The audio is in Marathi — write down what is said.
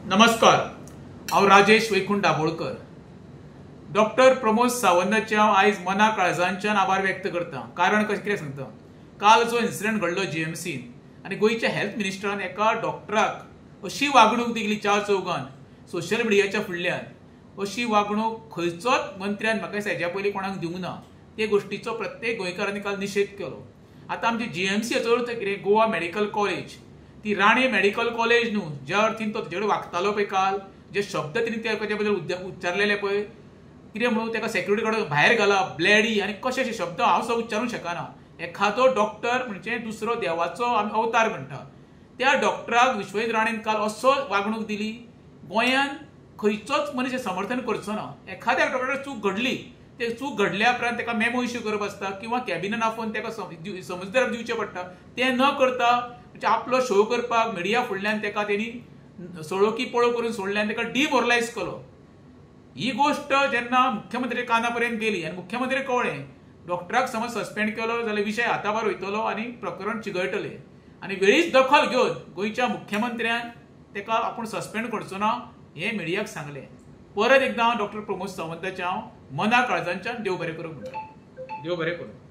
नमस्कार, हांव राजेश वैकुंठ दाबोळकर। डॉक्टर प्रमोद सावंताचे हांव आयज मना काळजांच्यान आभार व्यक्त करता। कारण कितें सांगता, काल जो इन्सिडंट घडलो जीएमसीन आनी गोयच्या हेल्थ मिनिस्टरान एका डॉक्टराक अशी वागणूक दिली चार चौगान सोशल मिडियाच्या फुडल्यान। अशी वागणूक खंयचोच मंत्र्यान म्हाका दिसता हेच्या पयलीं कोणाक दिवंक ना। ते गोष्टीचो प्रत्येक गोंयकारांनी काल निशेध केलो। आतां आमची जीएमसी हाचो अर्थ कितें, गोवा मेडिकल कॉलेज, ती राणे मेडिकल कॉलेज न्हू, ज्या अर्थीन तो तेजे कडेन वागतालो पळय काल, जे शब्द तिने तेच्या बद्दल उच्चारलेले पळय, कितें म्हणून तेका सेक्युरिटी कडेन भायर घालप, ब्लॅडी आनी कशे अशे शब्द हांव सुद्दां उच्चारूंक शकना। एखादो डॉक्टर म्हणजे दुसरो देवाचो आमी अवतार म्हणटा, त्या डॉक्टराक विश्वजीत राणेन काल असो वागणूक दिली। गोंयान खंयचोच मनीस समर्थन करचो ना। एखाद्या डॉक्टराक चूक घडली, ते चूक घडल्या उपरांत तेका मेमो इश्यू करप आसता किंवा कॅबिनेट आफोवन तेका समजदार दिवचें पडटा। ते न करता आपलो शो करपाक मिडिया फुडल्यान तेका तेणी सळोकी पळो करून सोडल्यान तेका डिमोरलायज केलो। ही गोष्ट जेन्ना मुख्यमंत्री काना पर्यंत गेली आनी मुख्यमंत्री कळ्ळें डॉक्टराक समज सस्पेंड केलो जाल्यार विशय हाताभार वयतलो आनी प्रकरण चिगळटलें। आनी वेळीच दखल घेवन गोंयच्या मुख्यमंत्र्यान तेका आपूण सस्पेंड करचो ना हें मिडियाक सांगलें। परत एकदां डॉक्टर प्रमोद सावंताचे हांव मना काळजांच्यान देव बरें करूं म्हणटा। देव बरें करूं।